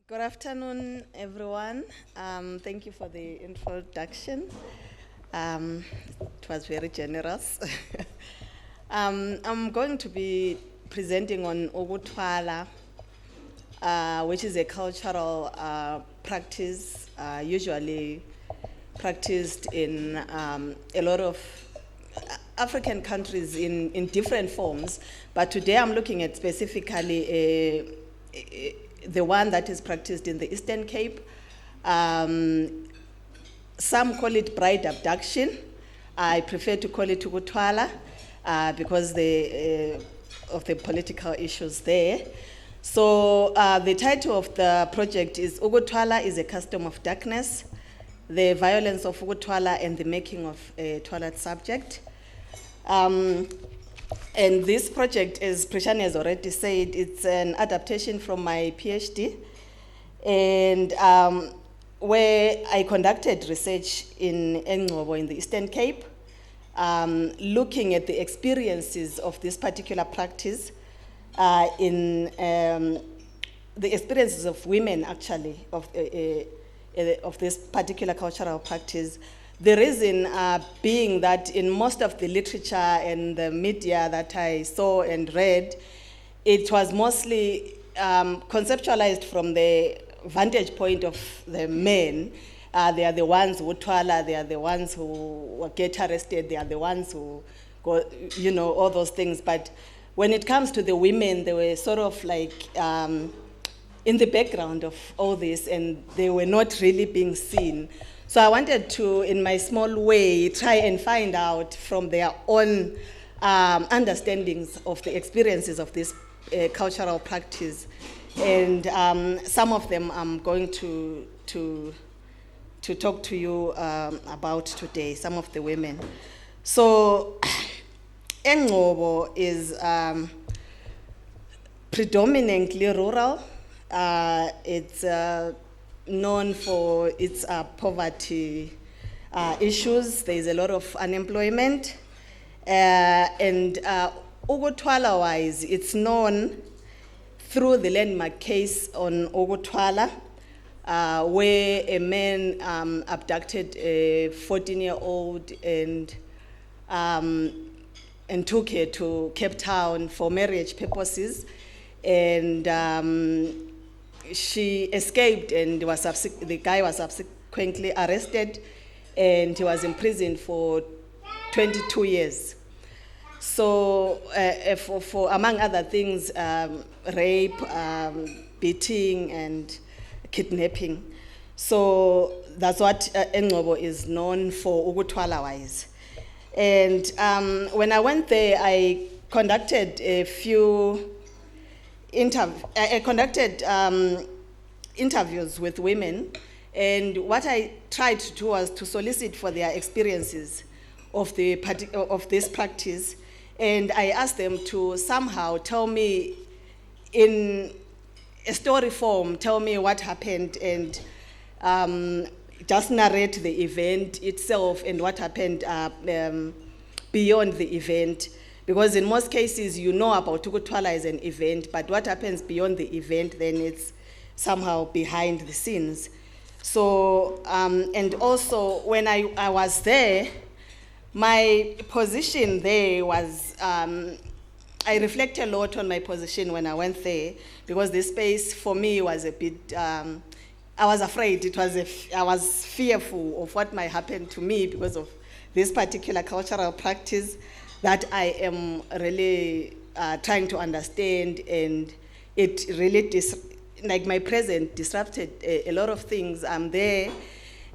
Good afternoon, everyone. Thank you for the introduction. It was very generous. I'm going to be presenting on Ukuthwala, which is a cultural practice usually practiced in a lot of African countries in different forms. But today I'm looking at specifically the one that is practiced in the Eastern Cape. Some call it bride abduction. I prefer to call it Ukuthwala because of the political issues there. So the title of the project is Ukuthwala is a Custom of Darkness, the Violence of Ukuthwala and the Making of a thwalwa'ed Subject. And this project, as Prashani has already said, it's an adaptation from my PhD, and where I conducted research in Ngcobo in the Eastern Cape, looking at the experiences of this particular practice in the experiences of women, actually, of this particular cultural practice. The reason being that in most of the literature and the media that I saw and read, it was mostly conceptualized from the vantage point of the men. They are the ones who thwala, they are the ones who get arrested, they are the ones who go, all those things. But when it comes to the women, they were sort of like in the background of all this, and they were not really being seen. So I wanted to, in my small way, try and find out from their own understandings of the experiences of this cultural practice. And some of them I'm going to talk to you about today, some of the women. So Ngcobo is predominantly rural. It's known for its poverty issues. There is a lot of unemployment. And Ukuthwala-wise, it's known through the landmark case on Ukuthwala, where a man abducted a 14-year-old and took her to Cape Town for marriage purposes. And she escaped, and the guy was subsequently arrested, and he was imprisoned for 22 years. So for among other things, rape, beating, and kidnapping. So that's what Ngcobo is known for, Ukuthwala-wise. And when I went there, I conducted a few I conducted interviews with women, and what I tried to do was to solicit for their experiences of this practice, and I asked them to somehow tell me in a story form, tell me what happened, and just narrate the event itself and what happened beyond the event. Because in most cases, you know about Ukuthwala as an event, but what happens beyond the event, then it's somehow behind the scenes. So, and also when I was there, my position there was, I reflect a lot on my position when I went there, because the space for me was a bit, I was afraid, I was fearful of what might happen to me because of this particular cultural practice that I am really trying to understand, and it really, like my presence disrupted a lot of things. I'm there,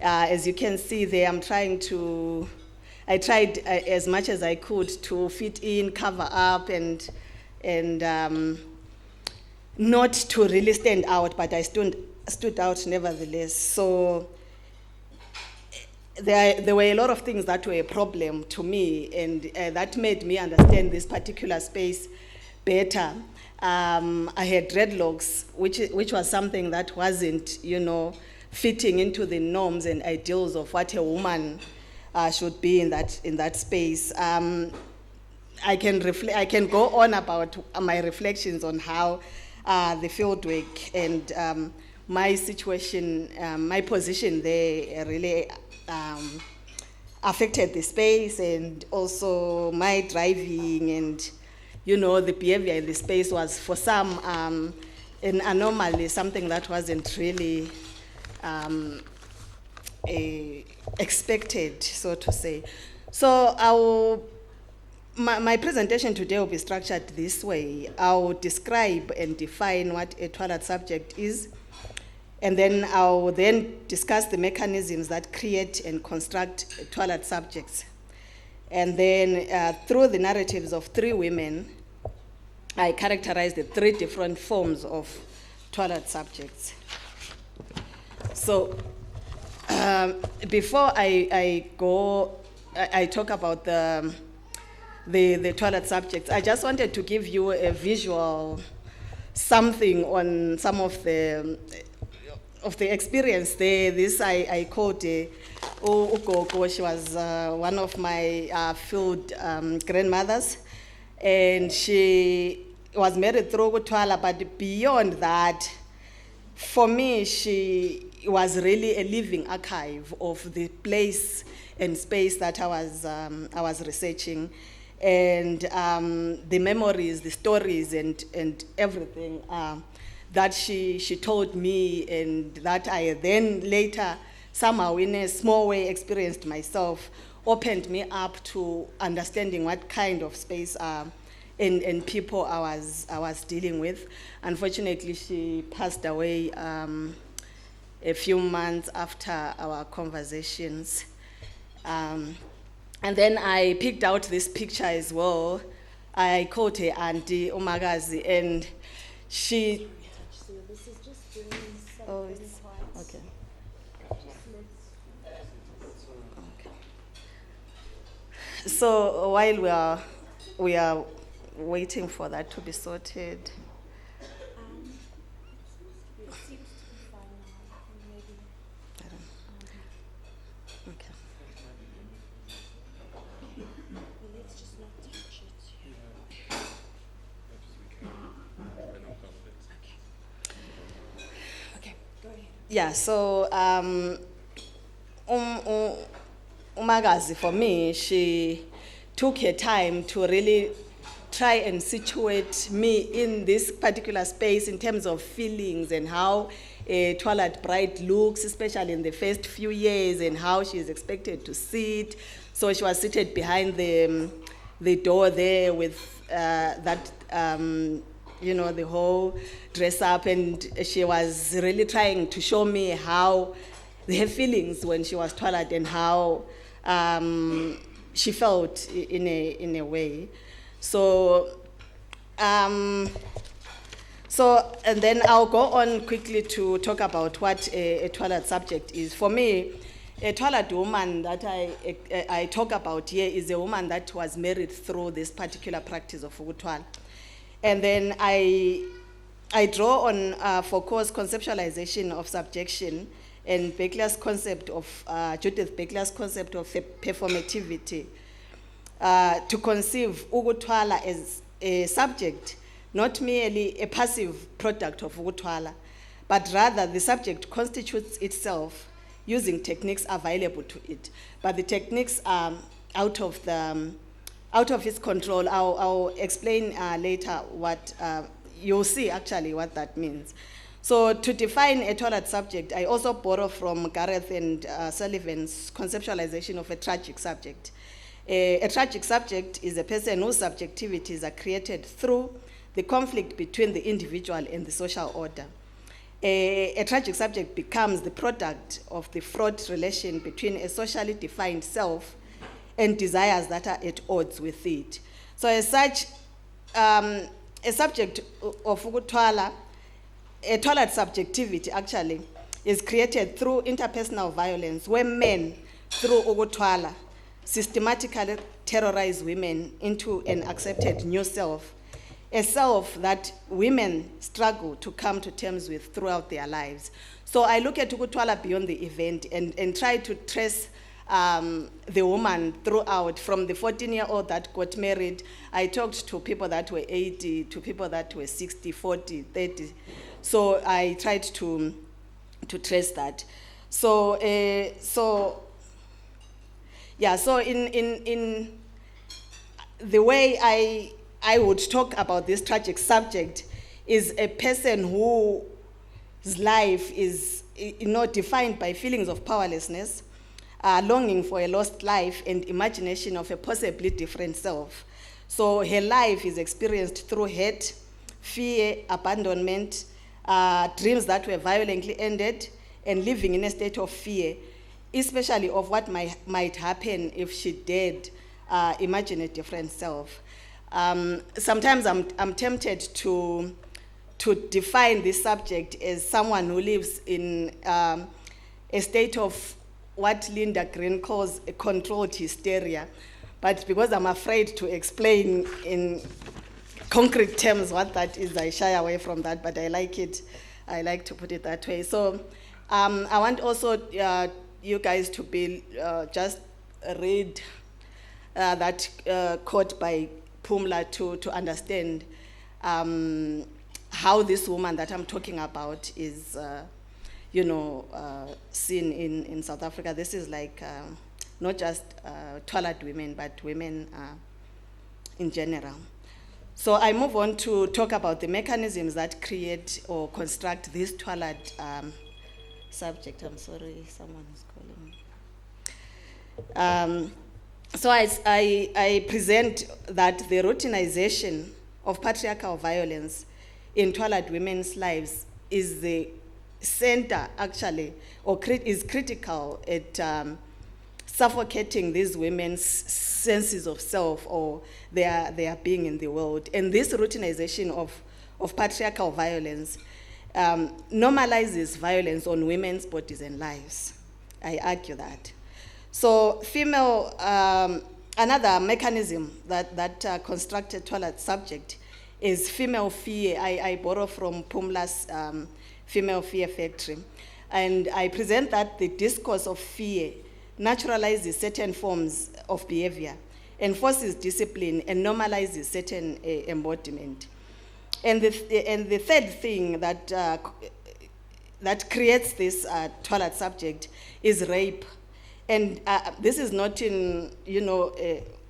as you can see there, I tried as much as I could to fit in, cover up, and not to really stand out, but I stood out nevertheless. So there were a lot of things that were a problem to me, and that made me understand this particular space better. I had dreadlocks, which was something that wasn't, fitting into the norms and ideals of what a woman should be in that space. I can go on about my reflections on how the fieldwork and my situation, my position there really affected the space, and also my driving, and the behavior in the space was for some an anomaly, something that wasn't really expected, so to say. So my presentation today will be structured this way. I'll describe and define what a thwalwa'ed subject is, and then I'll then discuss the mechanisms that create and construct thwalwa'ed subjects. And then through the narratives of three women, I characterize the three different forms of thwalwa'ed subjects. So before I talk about the thwalwa'ed subjects, I just wanted to give you a visual something on some of the experience there. This I quote Ugogo. She was one of my field grandmothers, and she was married through Ukuthwala, but beyond that, for me, she was really a living archive of the place and space that I was researching, and the memories, the stories, and everything that she told me, and that I then later somehow in a small way experienced myself, opened me up to understanding what kind of space and people I was dealing with. Unfortunately, she passed away a few months after our conversations. And then I picked out this picture as well. I called her Auntie Umagazi, and she... So this is just doing some Oh, very it's... quiet. Okay. So while we are waiting for that to be sorted. It seems to be fine now. Maybe. I don't- Okay. Let's just not touch it. Okay, go ahead. Yeah, so Umagazi, for me, she took her time to really try and situate me in this particular space in terms of feelings and how a thwalwa'ed bride looks, especially in the first few years, and how she is expected to sit. So she was seated behind the door there with the whole dress up, and she was really trying to show me how her feelings when she was thwalwa'ed and how she felt in a way. So, and then I'll go on quickly to talk about what a thwalwa'ed subject is. For me, a thwalwa'ed woman that I talk about here is a woman that was married through this particular practice of Ukuthwala. And then I draw on Foucault's conceptualization of subjection and Beckler's concept of, Judith Beckler's concept of performativity, to conceive Ukuthwala as a subject, not merely a passive product of Ukuthwala, but rather the subject constitutes itself using techniques available to it. But the techniques are out of its control. I'll explain later what, you'll see actually what that means. So to define a thwalwa'ed subject, I also borrow from Gareth and Sullivan's conceptualization of a tragic subject. A tragic subject is a person whose subjectivities are created through the conflict between the individual and the social order. A tragic subject becomes the product of the fraught relation between a socially defined self and desires that are at odds with it. So as such, a subject of Ukuthwala, a thwalwa'ed subjectivity actually, is created through interpersonal violence, where men, through Ukuthwala, systematically terrorize women into an accepted new self, a self that women struggle to come to terms with throughout their lives. So I look at Ukuthwala beyond the event and try to trace the woman throughout, from the 14-year-old that got married. I talked to people that were 80, to people that were 60, 40, 30. So I tried to trace that. So, so in the way I would talk about this tragic subject is a person whose life is, defined by feelings of powerlessness, longing for a lost life, and imagination of a possibly different self. So her life is experienced through hate, fear, abandonment, dreams that were violently ended, and living in a state of fear, especially of what might happen if she did imagine a different self. Sometimes I'm tempted to define this subject as someone who lives in a state of what Linda Green calls a controlled hysteria. But because I'm afraid to explain in concrete terms what that is, I shy away from that, but I like it. I like to put it that way. So I want also you guys to be just read that quote by Pumla to understand how this woman that I'm talking about is, seen in South Africa. This is like not just thwalwa'ed women, but women in general. So I move on to talk about the mechanisms that create or construct this thwalwa'ed subject. I'm sorry, someone is calling me. So I present that the routinization of patriarchal violence in thwalwa'ed women's lives is the center, actually, or is critical at suffocating these women's senses of self or their being in the world. And this routinization of patriarchal violence normalizes violence on women's bodies and lives. I argue that. So female, another mechanism that constructed thwalwa'ed subject is female fear. I borrow from Pumla's Female Fear Factory. And I present that the discourse of fear naturalizes certain forms of behavior, enforces discipline, and normalizes certain embodiment. And the third thing that creates this thwalwa'ed subject is rape. And this is not in,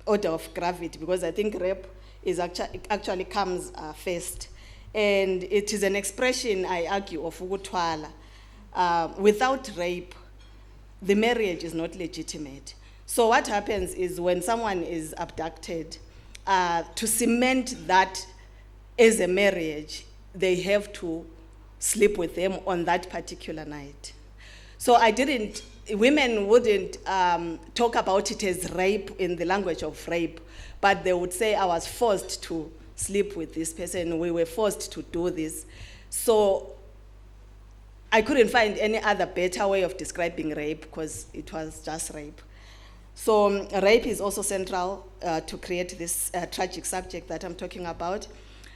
order of gravity, because I think rape is actually comes first. And it is an expression, I argue, of Ukuthwala. Without rape, the marriage is not legitimate. So what happens is when someone is abducted, to cement that as a marriage, they have to sleep with them on that particular night. So women wouldn't talk about it as rape in the language of rape, but they would say, I was forced to sleep with this person, we were forced to do this. So I couldn't find any other better way of describing rape because it was just rape. So rape is also central to create this tragic subject that I'm talking about.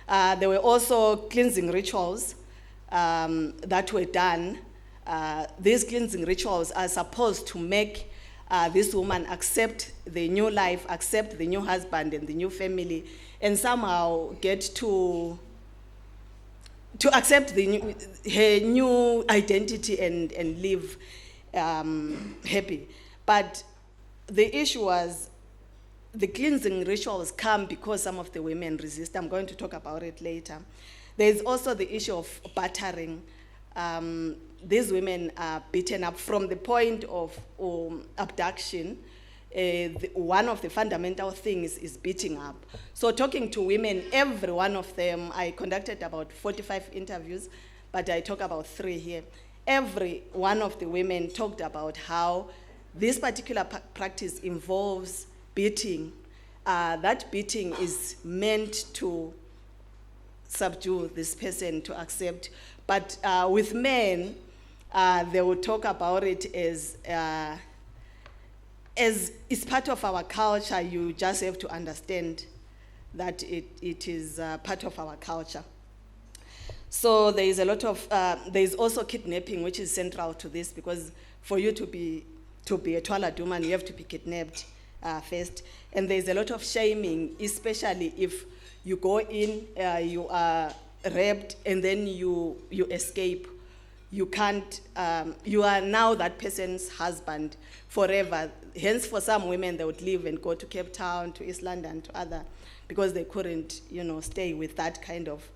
There were also cleansing rituals that were done. These cleansing rituals are supposed to make this woman accept the new life, accept the new husband and the new family, and somehow get to accept her new identity and live happy. But the issue was the cleansing rituals come because some of the women resist. I'm going to talk about it later. There's also the issue of battering. These women are beaten up from the point of abduction. One of the fundamental things is beating up. So talking to women, every one of them, I conducted about 45 interviews, but I talk about 3 here. Every one of the women talked about how this particular practice involves beating. That beating is meant to subdue this person to accept. But with men, they will talk about it as it's part of our culture. You just have to understand that it is part of our culture. So there is a lot of, there is also kidnapping, which is central to this, because for you to be a thwalwa'ed woman, you have to be kidnapped first. And there is a lot of shaming, especially if you go in, you are raped, and then you escape. you can't, you are now that person's husband forever. Hence, for some women, they would leave and go to Cape Town, to East London, to other, because they couldn't, stay with that kind of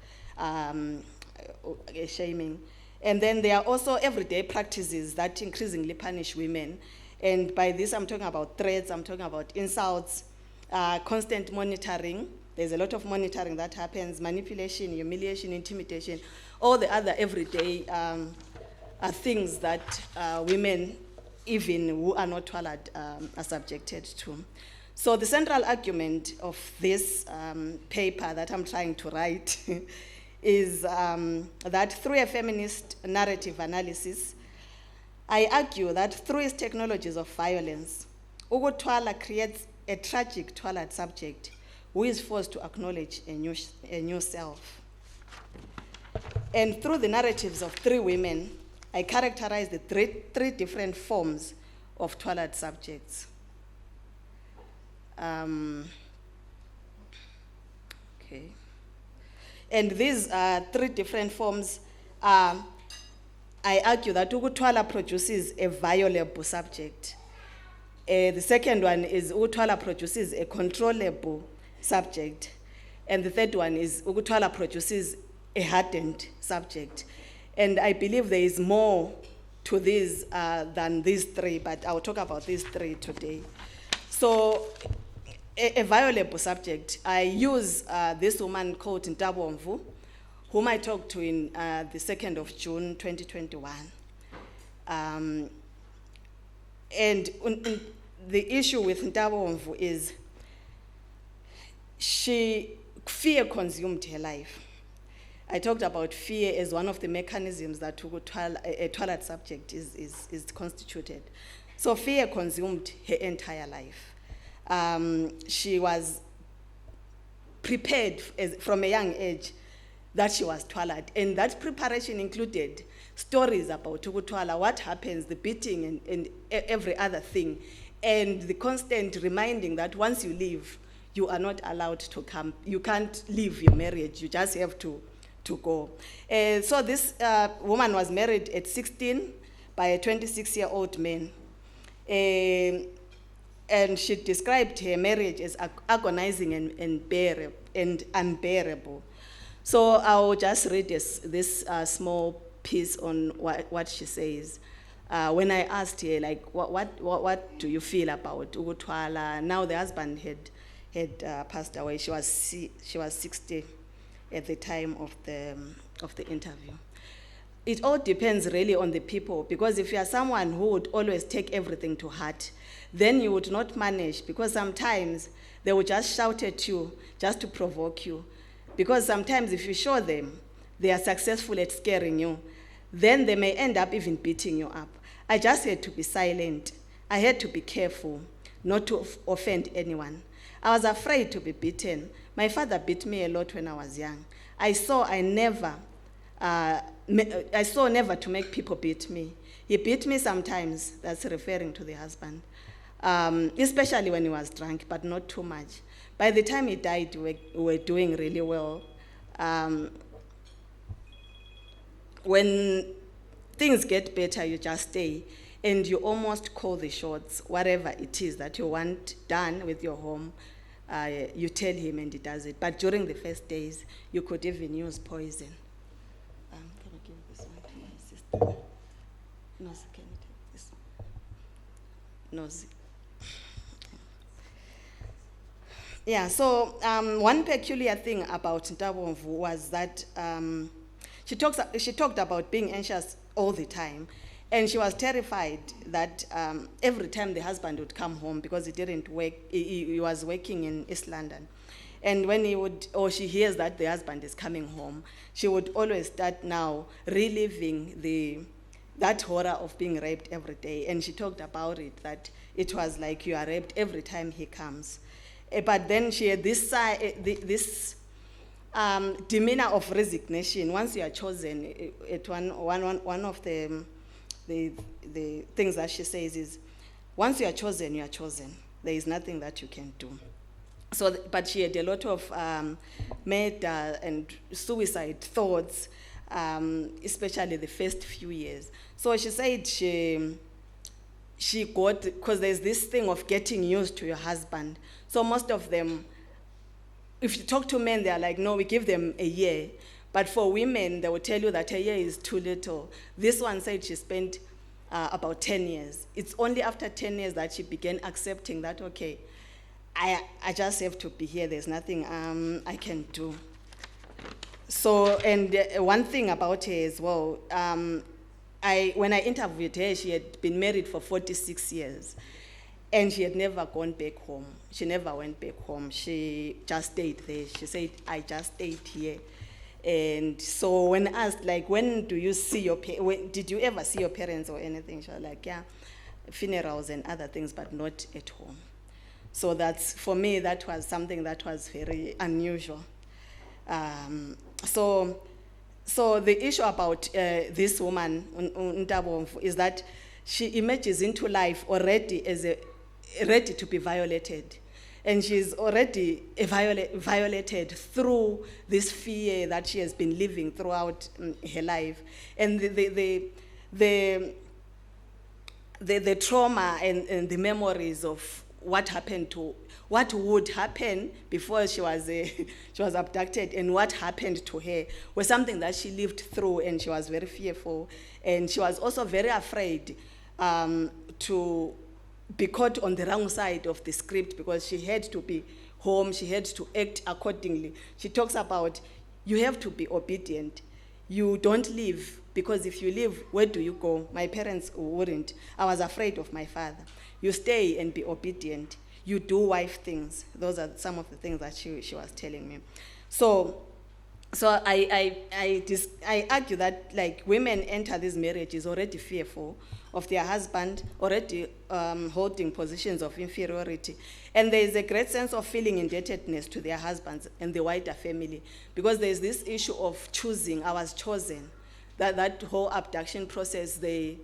shaming. And then there are also everyday practices that increasingly punish women. And by this, I'm talking about threats, I'm talking about insults, constant monitoring. There's a lot of monitoring that happens, manipulation, humiliation, intimidation, all the other everyday things that women, even who are not thwalwa'ed, are subjected to. So the central argument of this paper that I'm trying to write is that through a feminist narrative analysis, I argue that through its technologies of violence, Ukuthwala creates a tragic thwalwa'ed subject who is forced to acknowledge a new self. And through the narratives of three women, I characterize the three different forms of thwalwa'ed subjects. Okay. And these three different forms I argue that Ukuthwala produces a violable subject. The second one is Ukuthwala produces a controllable subject. And the third one is Ukuthwala produces a hardened subject. And I believe there is more to these than these three, but I'll talk about these three today. So, a violable subject, I use this woman called Ndlovu, whom I talked to in the 2nd of June, 2021. And the issue with Ndlovu is fear consumed her life. I talked about fear as one of the mechanisms that a thwalwa'ed subject is constituted. So fear consumed her entire life. She was prepared from a young age that she was thwalwa'ed, and that preparation included stories about Ukuthwala, what happens, the beating and every other thing, and the constant reminding that once you leave, you are not allowed to come. You can't leave your marriage, you just have to go. So this woman was married at 16 by a 26-year-old man. And she described her marriage as agonizing and unbearable. So I'll just read this small piece on what she says. When I asked her, like, what do you feel about Ukuthwala? Now the husband had passed away. She was 60 at the time of the interview. It all depends really on the people, because if you are someone who would always take everything to heart, then you would not manage, because sometimes they will just shout at you just to provoke you. Because sometimes if you show them they are successful at scaring you, then they may end up even beating you up. I just had to be silent. I had to be careful not to offend anyone. I was afraid to be beaten. My father beat me a lot when I was young. I saw never to make people beat me. He beat me sometimes, that's referring to the husband, especially when he was drunk, but not too much. By the time he died, we were doing really well. When things get better, you just stay, and you almost call the shots, whatever it is that you want done with your home. You tell him and he does it. But during the first days, you could even use poison. Can I give this one to my sister? No, can you take this one? No. Yeah, so one peculiar thing about Ndlovu was that she talked about being anxious all the time. And she was terrified that every time the husband would come home, because he didn't work, he was working in East London. And when she hears that the husband is coming home, she would always start now reliving that horror of being raped every day. And she talked about it, that it was like you are raped every time he comes. But then she had this demeanor of resignation. Once you are chosen, at one of the things that she says is, once you are chosen, you are chosen. There is nothing that you can do. But she had a lot of murder and suicide thoughts. especially the first few years. So she said she got, because there's this thing of getting used to your husband. So most of them, if you talk to men, they're like, no, we give them a year. But for women, they will tell you that a year is too little. This one said she spent about 10 years. It's only after 10 years that she began accepting that, okay, I just have to be here. There's nothing I can do. So, and one thing about her as well, when I interviewed her, she had been married for 46 years. And she had never gone back home. She never went back home. She just stayed there. She said, I just stayed here. And so when asked, like, when do you see your did you ever see your parents or anything? She was like, yeah, funerals and other things, but not at home. So that's, for me, that was something that was very unusual. So the issue about this woman, Ndlovu, is that she emerges into life already as ready to be violated. And she's already violated through this fear that she has been living throughout her life. And the trauma and the memories of what would happen before she was abducted and what happened to her was something that she lived through, and she was very fearful. And she was also very afraid to be caught on the wrong side of the script, because she had to be home, she had to act accordingly. She talks about, you have to be obedient. You don't leave, because if you leave, where do you go? My parents wouldn't. I was afraid of my father. You stay and be obedient. You do wife things. Those are some of the things that she was telling me. So I argue that, like, women enter these marriages already fearful of their husband, already holding positions of inferiority. And there is a great sense of feeling indebtedness to their husbands and the wider family, because there is this issue of choosing. I was chosen. That whole abduction process, they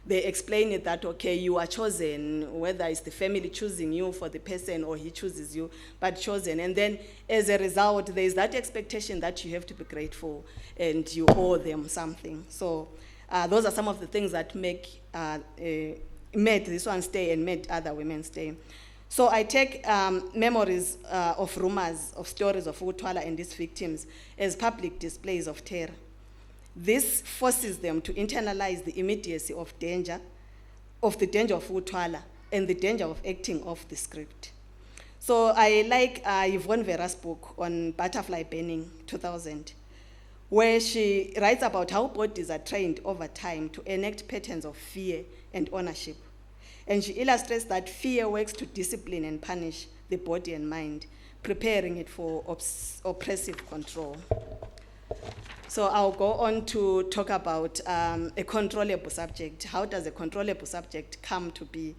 explain it that, okay, you are chosen, whether it's the family choosing you for the person or he chooses you, but chosen. And then as a result, there is that expectation that you have to be grateful and you owe them something. So those are some of the things that made this one stay and made other women stay. So I take memories of rumors, of stories of Ukuthwala and its victims as public displays of terror. This forces them to internalize the immediacy of the danger of Ukuthwala and the danger of acting off the script. So I like Yvonne Vera's book on butterfly burning, 2000, where she writes about how bodies are trained over time to enact patterns of fear and ownership. And she illustrates that fear works to discipline and punish the body and mind, preparing it for oppressive control. So I'll go on to talk about a controllable subject. How does a controllable subject come to be?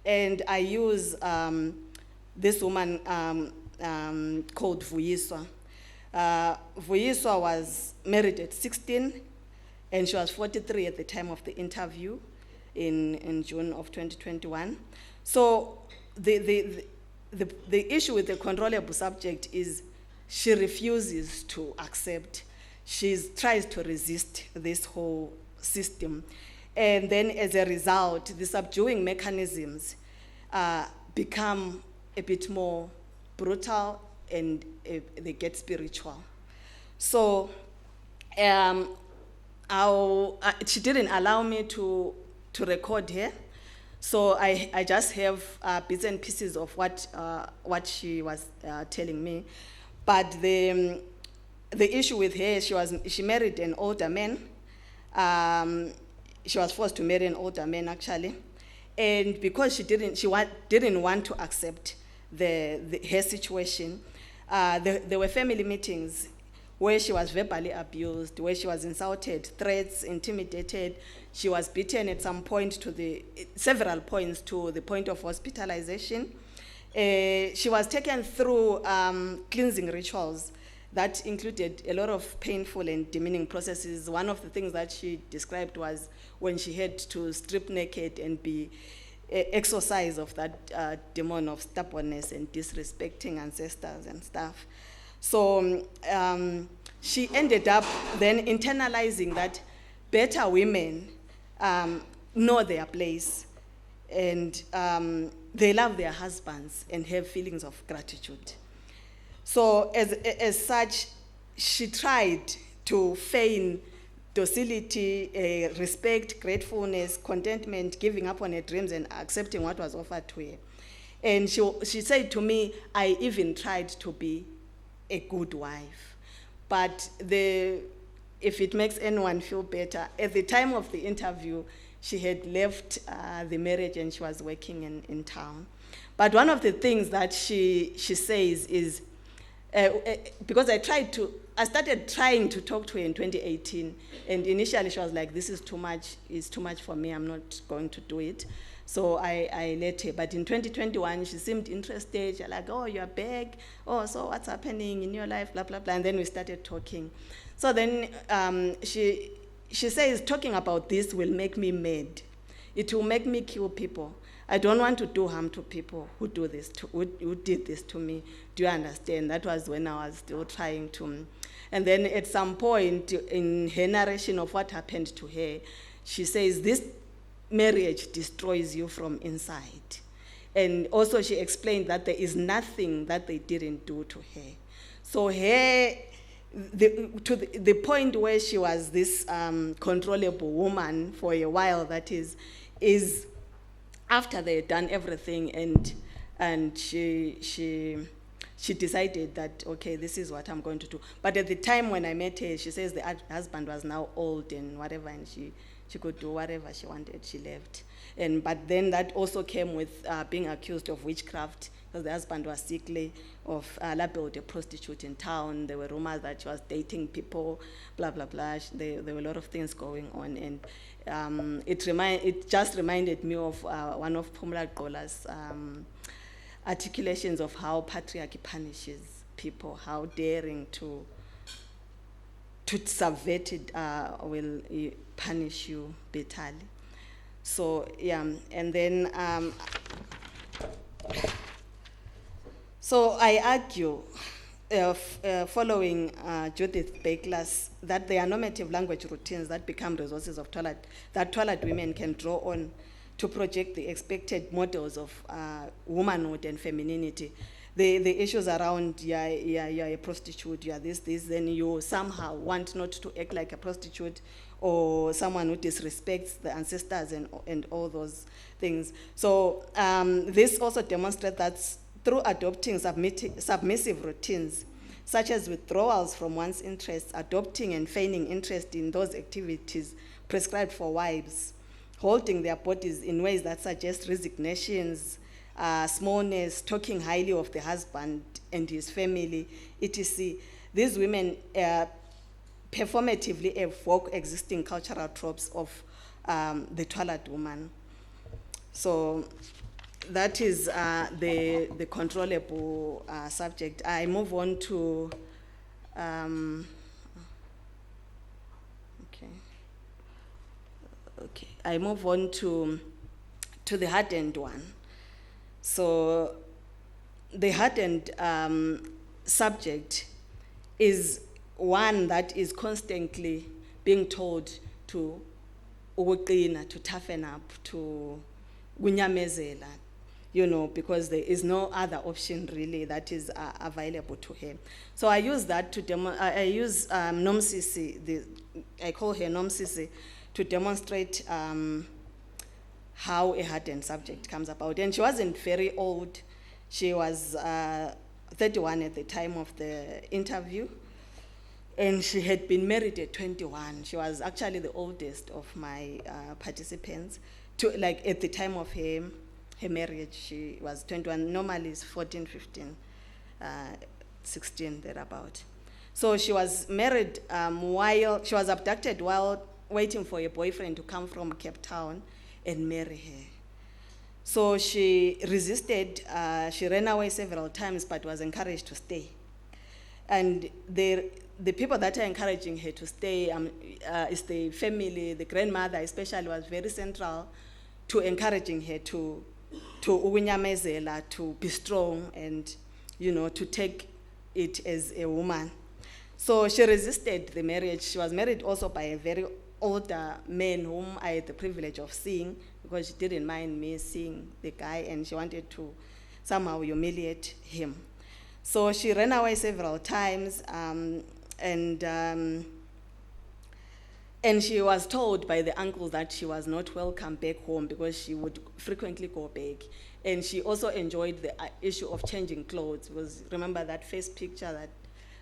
And I use this woman called Vuyiswa. Vuyiswa was married at 16, and she was 43 at the time of the interview in June of 2021. So the issue with the controllable subject is she refuses to accept. She tries to resist this whole system. And then as a result, the subduing mechanisms become a bit more brutal and they get spiritual. So she didn't allow me to record her. So I just have bits and pieces of what she was telling me. But the issue with her, she married an older man. She was forced to marry an older man, actually, and because she didn't want to accept her situation, there were family meetings where she was verbally abused, where she was insulted, threats, intimidated. She was beaten at some point several points to the point of hospitalization. She was taken through cleansing rituals that included a lot of painful and demeaning processes. One of the things that she described was when she had to strip naked and be exorcised of that demon of stubbornness and disrespecting ancestors and stuff. So she ended up then internalizing that better women know their place, and they love their husbands and have feelings of gratitude. So as such, she tried to feign docility, respect, gratefulness, contentment, giving up on her dreams and accepting what was offered to her. And she said to me, I even tried to be a good wife. But if it makes anyone feel better, at the time of the interview, she had left the marriage and she was working in town. But one of the things that she says is, because I started trying to talk to her in 2018, and initially she was like, this is too much, it's too much for me, I'm not going to do it. So I let her. But in 2021, she seemed interested. She's like, oh, you're back. Oh, so what's happening in your life, blah, blah, blah. And then we started talking. So then she says, talking about this will make me mad. It will make me kill people. I don't want to do harm to people who did this to me. Do you understand? That was when I was still trying to. And then at some point in her narration of what happened to her, she says, this marriage destroys you from inside. And also she explained that there is nothing that they didn't do to her. So to the point where she was this controllable woman for a while, that is after they had done everything, and she decided that, okay, this is what I'm going to do. But at the time when I met her, she says the husband was now old and whatever, and she could do whatever she wanted. She left. But then that also came with being accused of witchcraft, because the husband was sickly, of labeled a prostitute in town. There were rumors that she was dating people, blah, blah, blah. There were a lot of things going on. And it just reminded me of one of Phumla Gqola's articulations of how patriarchy punishes people, how daring to subvert it will punish you bitterly. So, yeah, and then, so I argue, following Judith Baker's, that there are normative language routines that become resources of thwalwa'ed, that thwalwa'ed women can draw on to project the expected models of womanhood and femininity. The issues around, you're a prostitute, you're this, then you somehow want not to act like a prostitute, or someone who disrespects the ancestors and all those things. So this also demonstrates that through adopting submissive routines, such as withdrawals from one's interests, adopting and feigning interest in those activities prescribed for wives, holding their bodies in ways that suggest resignations, smallness, talking highly of the husband and his family, etc. These women performatively evoke existing cultural tropes of the thwalwa'ed woman. So that is the controllable subject. I move on to, I move on to the hardened one. So the hardened subject is one that is constantly being told to ukuqina, to toughen up, to kunyamezela, because there is no other option really that is available to her. So I use that to I use Nomsisi, I call her Nomsisi, to demonstrate how a hardened subject comes about. And she wasn't very old. She was 31 at the time of the interview. And she had been married at 21. She was actually the oldest of my participants. At the time of her marriage, she was 21. Normally it's 14, 15, 16, thereabout. So she was married while she was abducted while waiting for a boyfriend to come from Cape Town and marry her. So she resisted. She ran away several times, but was encouraged to stay. And the people that are encouraging her to stay is the family. The grandmother especially was very central to encouraging her to ukunyamezela, to be strong, and to take it as a woman. So she resisted the marriage. She was married also by a very older man whom I had the privilege of seeing, because she didn't mind me seeing the guy, and she wanted to somehow humiliate him. So she ran away several times, and she was told by the uncle that she was not welcome back home because she would frequently go back. And she also enjoyed the issue of changing clothes. Because remember that first picture that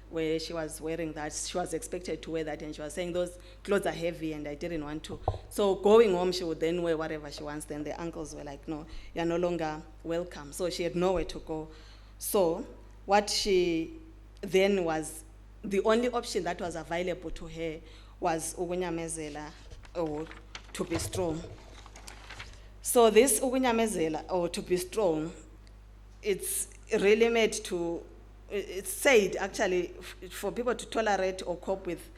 where she was wearing that, she was expected to wear that, and she was saying those clothes are heavy and I didn't want to. So going home, she would then wear whatever she wants. Then the uncles were like, no, you're no longer welcome. So she had nowhere to go. So what she then was, the only option that was available to her was ukunyamezela, or to be strong. So this ukunyamezela, or to be strong, it's really made to, it's said actually for people to tolerate or cope with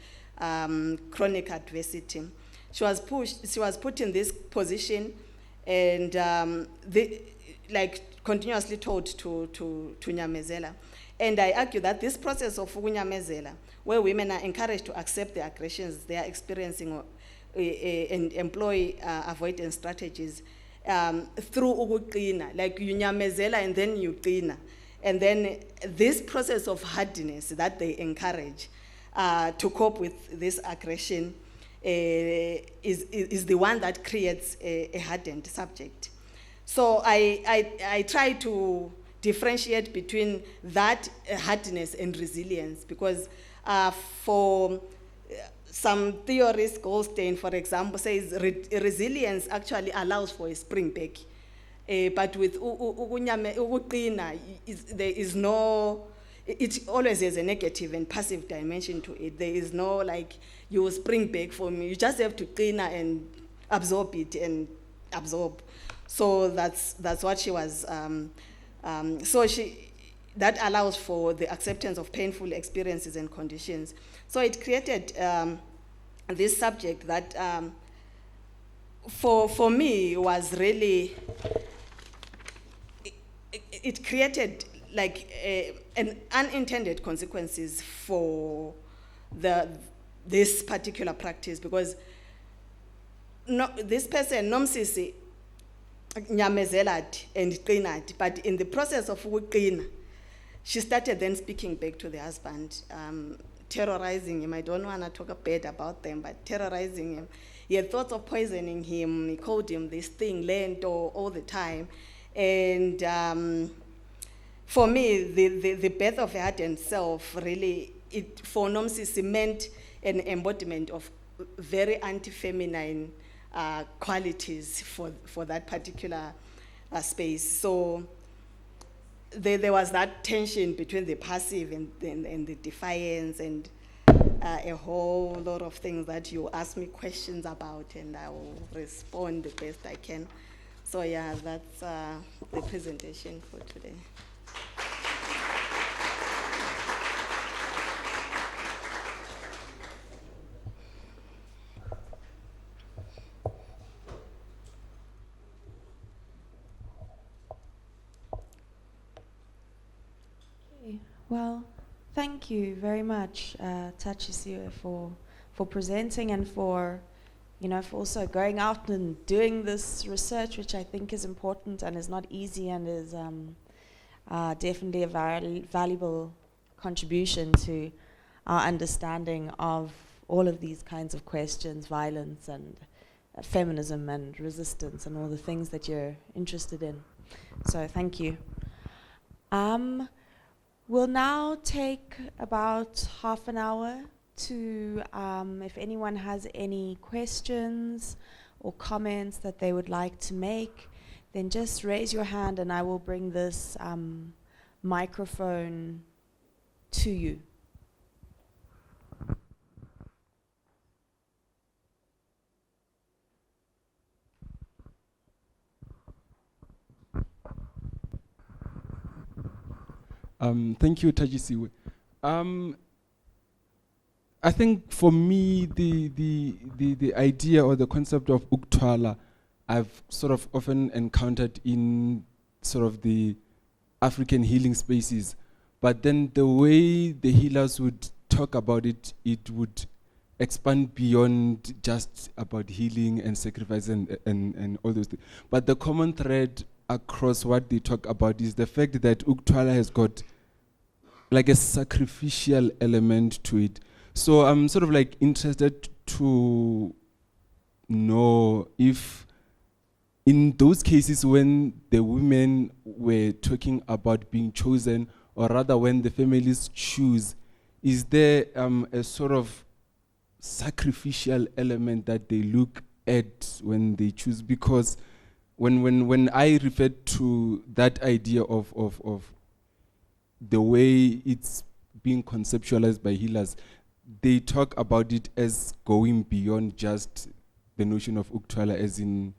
chronic adversity. She was put in this position, and continuously told to nyamezela. And I argue that this process of ukunyamezela, where women are encouraged to accept the aggressions they are experiencing and employ avoidance strategies through ukuqina, like you nyamezela and then you qina. And then this process of hardness that they encourage to cope with this aggression is the one that creates a hardened subject. So I try to differentiate between that hardness and resilience, because for some theorists, Goldstein, for example, says resilience actually allows for a spring back. But with ukuqina, there is no, it always has a negative and passive dimension to it. There is no like, you will spring back for me. You just have to qina and absorb it and absorb. So that's what she was, that allows for the acceptance of painful experiences and conditions. So it created this subject that for me was really, it created like an unintended consequences for this particular practice, because this person, nomsisi, nyamezelad and qinat, but in the process of ukuqina, she started then speaking back to the husband, terrorizing him. I don't want to talk bad about them, but terrorizing him. He had thoughts of poisoning him. He called him this thing, lento, all the time. And for me, the birth of a hardened self really, for Nomsisi meant an embodiment of very anti-feminine qualities for that particular space. So there was that tension between the passive and the defiance, and a whole lot of things that you ask me questions about, and I will respond the best I can. So yeah, that's the presentation for today. Well, thank you very much, Thatshisiwe, for presenting, and for also going out and doing this research, which I think is important and is not easy, and is definitely a very valuable contribution to our understanding of all of these kinds of questions, violence and feminism and resistance and all the things that you're interested in. So thank you. We'll now take about half an hour to, if anyone has any questions or comments that they would like to make, then just raise your hand and I will bring this microphone to you. Thank you, Thatshisiwe. I think for me, the idea or the concept of Ukuthwala, I've sort of often encountered in sort of the African healing spaces. But then the way the healers would talk talk about it, it would expand beyond just about healing and sacrifice and all those things. But the common thread across what they talk about is the fact that Ukuthwala has got like a sacrificial element to it. So I'm sort of like interested to know if in those cases when the women were talking about being chosen, or rather when the families choose, is there a sort of sacrificial element that they look at when they choose? Because when I referred to that idea of the way it's being conceptualized by healers, they talk about it as going beyond just the notion of Ukuthwala, as in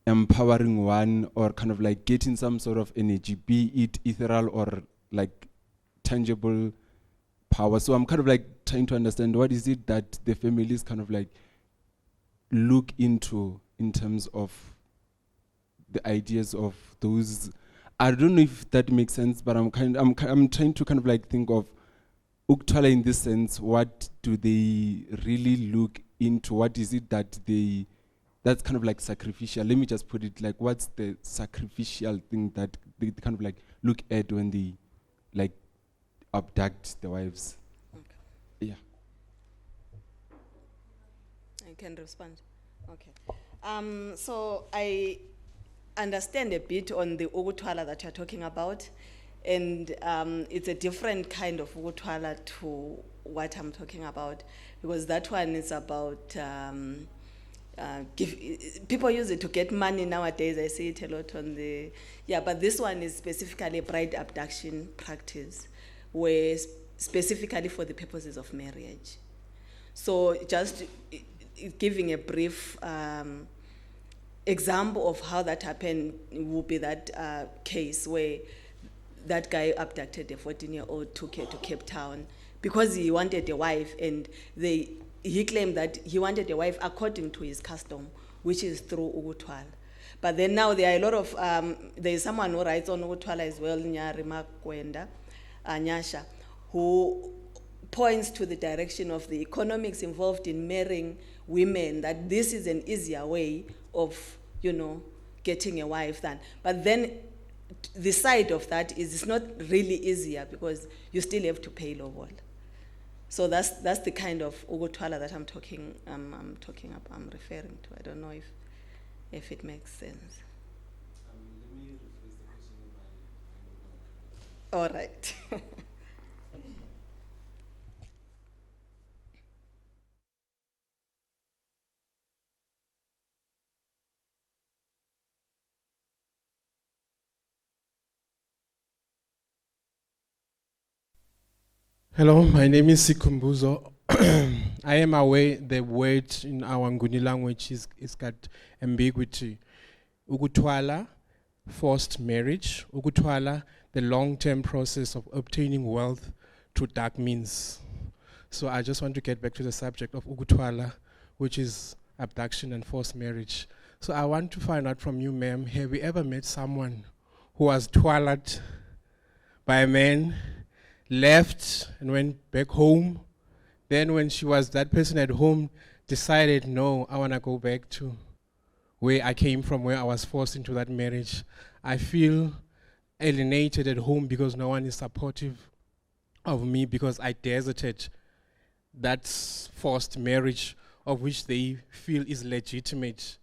empowering one, or kind of like getting some sort of energy, be it ethereal or like tangible power. So I'm kind of like trying to understand what is it that the families kind of like look into in terms of the ideas of those. I don't know if that makes sense, but I'm trying to kind of like think of Ukuthwala in this sense. What do they really look into? What is it that that's kind of like sacrificial? Let me just put it like, what's the sacrificial thing that they kind of like look at when they like abduct the wives? Okay. Yeah. I can respond. Okay. So I understand a bit on the Ukuthwala that you're talking about, and it's a different kind of Ukuthwala to what I'm talking about, because that one is about people use it to get money nowadays. I see it a lot on the, but this one is specifically a bride abduction practice, where specifically for the purposes of marriage. So just giving a brief example of how that happened would be that case where that guy abducted a 14-year-old, took her to Cape Town because he wanted a wife, and he claimed that he wanted a wife according to his custom, which is through Ukuthwala. But then now there are a lot of, there is someone who writes on Ukuthwala as well, Nyari Makwenda, Nyasha, who points to the direction of the economics involved in marrying women, that this is an easier way of, getting a wife than. But then the side of that is it's not really easier, because you still have to pay lowball. So that's the kind of Ukuthwala that I'm referring to. I don't know if it makes sense. Let me rephrase the question in my All right. Hello, my name is Sikumbuzo. I am aware the word in our Nguni language is got ambiguity. Ukuthwala, forced marriage. Ukuthwala, the long-term process of obtaining wealth through dark means. So I just want to get back to the subject of Ukuthwala, which is abduction and forced marriage. So I want to find out from you, ma'am, have you ever met someone who was twala'd by a man, left and went back home? Then when that person at home decided, no, I want to go back to where I came from, where I was forced into that marriage. I feel alienated at home because no one is supportive of me, because I deserted that forced marriage of which they feel is legitimate,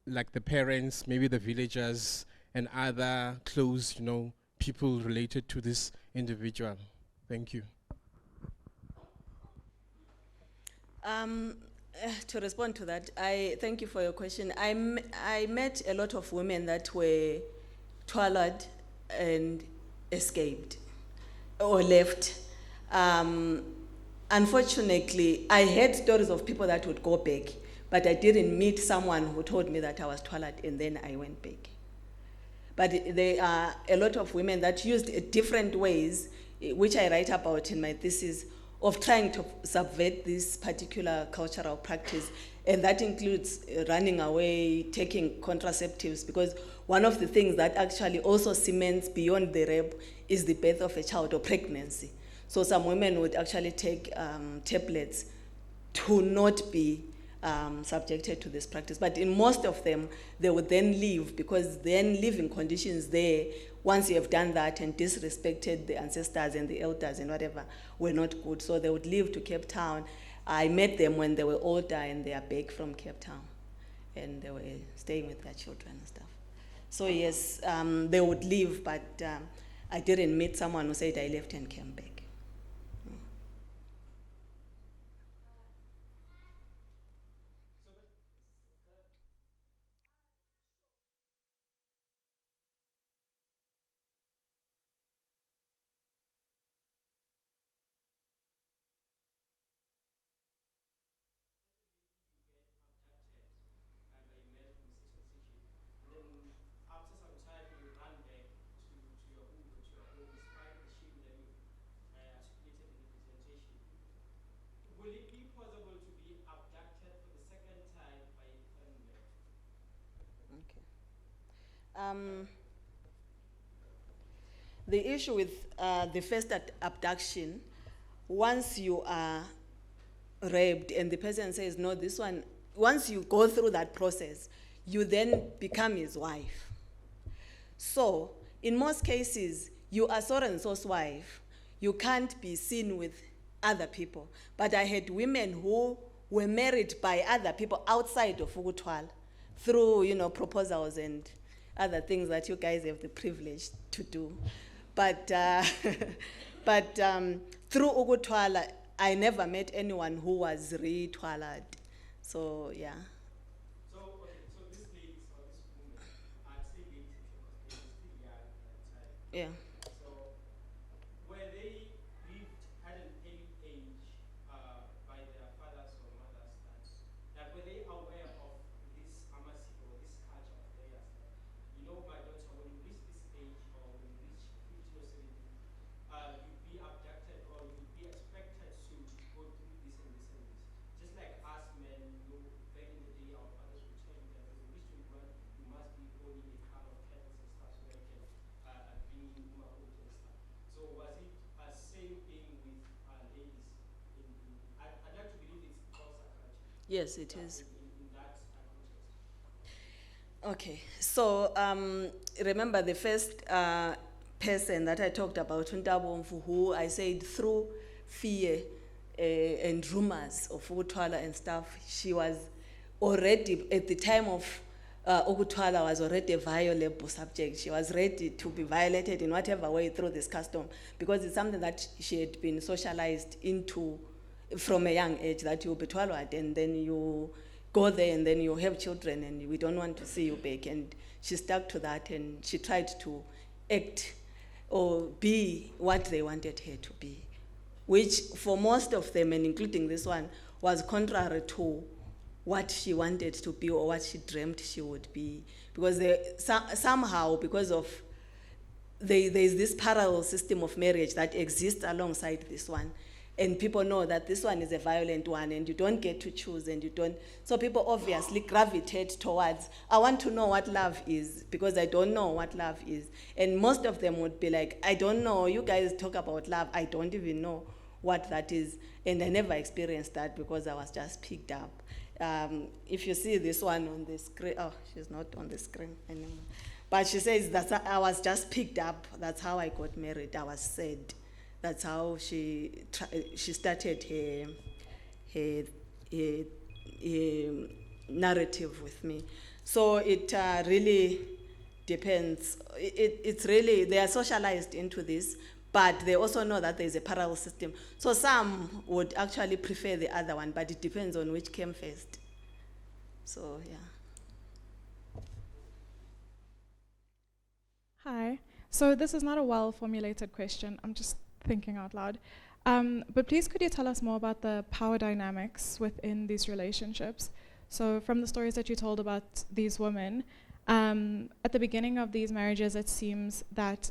like the parents, maybe the villagers, and other close, people related to this individual. Thank you. To respond to that, I thank you for your question. I met a lot of women that were twala'd and escaped or left. Unfortunately, I heard stories of people that would go back, but I didn't meet someone who told me that I was twala'd and then I went back. But there are a lot of women that used different ways, which I write about in my thesis, of trying to subvert this particular cultural practice. And that includes running away, taking contraceptives, because one of the things that actually also cements beyond the rape is the birth of a child or pregnancy. So some women would actually take tablets to not be subjected to this practice. But in most of them, they would then leave, because then living conditions there, once you have done that and disrespected the ancestors and the elders and whatever, were not good. So they would leave to Cape Town. I met them when they were older and they are back from Cape Town. And they were staying with their children and stuff. So yes, they would leave, but I didn't meet someone who said I left and came back. The issue with the first abduction, once you are raped and the person says, no, this one, once you go through that process, you then become his wife. So, in most cases, you are so and so's wife, you can't be seen with other people. But I had women who were married by other people outside of Ukuthwala through, proposals and other things that you guys have the privilege to do. But through Ukuthwala, I never met anyone who was re-thwalwa'ed. So, yeah. So these ladies or these women are still ladies because they were still young at the time. Yeah. So were they grieved at an early age by their fathers or mothers? That were they aware of this amasiko or this culture of theirs? My daughter, when you reach this age or when you reach 15 or 17, you'd be abducted or you'd be expected to go through this and this and this. Just like us men, back in the day, our fathers would tell you that when you reach 21, you must be owning a car of kettles and stuff so that you can bring in umakoti and stuff. So was it a same thing with ladies? I'd like to believe it's Xhosa culture. Yes, it is. In that context. Okay, so remember the first person that I talked about, Ndlovu, who I said through fear and rumors of Ukuthwala and stuff, she was already, at the time of Ukuthwala, was already a violable subject. She was ready to be violated in whatever way through this custom, because it's something that she had been socialized into from a young age, that you'll be thwalwa'ed and then you go there and then you have children and we don't want to see you back. And she stuck to that and she tried to act or be what they wanted her to be, which for most of them, and including this one, was contrary to what she wanted to be or what she dreamt she would be. Because somehow, because of there's this parallel system of marriage that exists alongside this one, and people know that this one is a violent one and you don't get to choose and you don't, so people obviously gravitate towards, I want to know what love is because I don't know what love is. And most of them would be like, I don't know, you guys talk about love, I don't even know what that is. And I never experienced that because I was just picked up. If you see this one on the screen, oh, she's not on the screen anymore. But she says that I was just picked up, that's how I got married, I was sad. That's how she started her narrative with me. So it really depends. It's really, they are socialized into this, but they also know that there's a parallel system. So some would actually prefer the other one, but it depends on which came first. So, yeah. Hi. So this is not a well-formulated question. I'm just thinking out loud. But please could you tell us more about the power dynamics within these relationships? So from the stories that you told about these women, at the beginning of these marriages, it seems that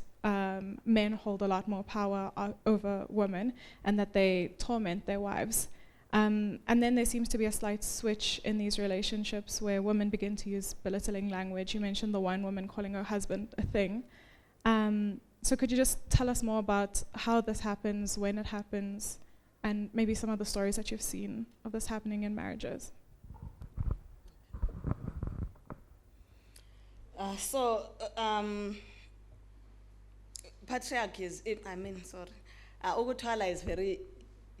men hold a lot more power over women and that they torment their wives. And then there seems to be a slight switch in these relationships where women begin to use belittling language. You mentioned the one woman calling her husband a thing. So could you just tell us more about how this happens, when it happens, and maybe some of the stories that you've seen of this happening in marriages? Patriarchy is, Ukuthwala is very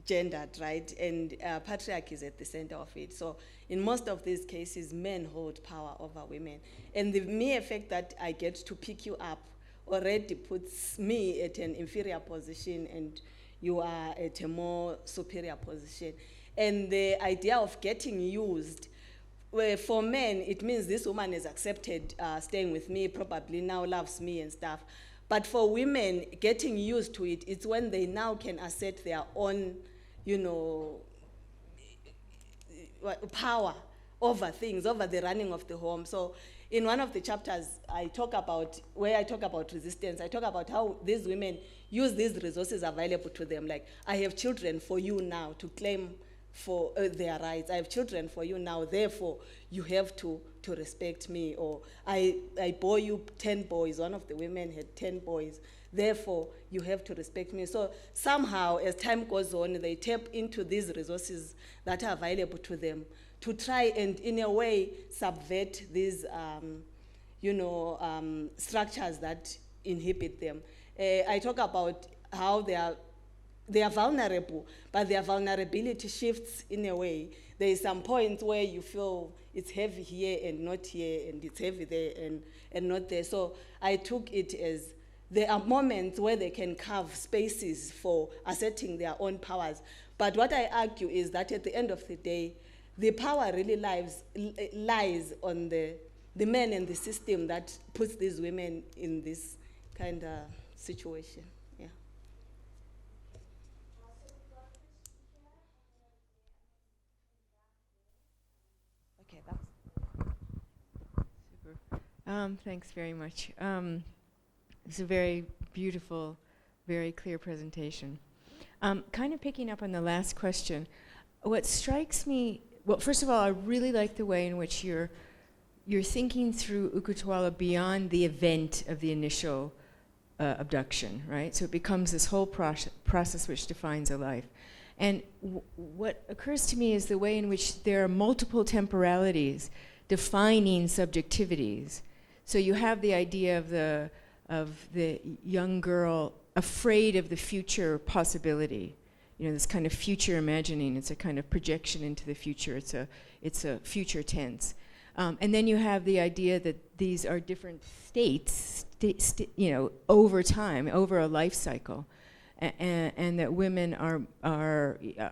gendered, right? And patriarchy is at the center of it. So in most of these cases, men hold power over women. And the mere fact that I get to pick you up already puts me at an inferior position and you are at a more superior position. And the idea of getting used, where for men, it means this woman has accepted staying with me, probably now loves me and stuff. But for women, getting used to it, it's when they now can assert their own, power over things, over the running of the home. So in one of the chapters, I talk about resistance, I talk about how these women use these resources available to them. Like, I have children for you now to claim for their rights. I have children for you now, therefore you have to respect me. Or I bore you 10 boys. One of the women had 10 boys. Therefore, you have to respect me. So somehow, as time goes on, they tap into these resources that are available to them to try and, in a way, subvert these, structures that inhibit them. I talk about how they are vulnerable, but their vulnerability shifts in a way. There is some point where you feel it's heavy here and not here, and it's heavy there and not there. So I took it as there are moments where they can carve spaces for asserting their own powers. But what I argue is that at the end of the day, the power really lies on the men and the system that puts these women in this kind of situation. Yeah. Okay, that's super. Thanks very much. It's a very beautiful, very clear presentation. Kind of picking up on the last question, what strikes me, well, first of all, I really like the way in which you're thinking through Ukuthwala beyond the event of the initial abduction, right? So it becomes this whole process which defines a life. And what occurs to me is the way in which there are multiple temporalities defining subjectivities. So you have the idea of the young girl afraid of the future possibility, this kind of future imagining. It's a kind of projection into the future. It's a future tense. And then you have the idea that these are different states, over time, over a life cycle, and that women are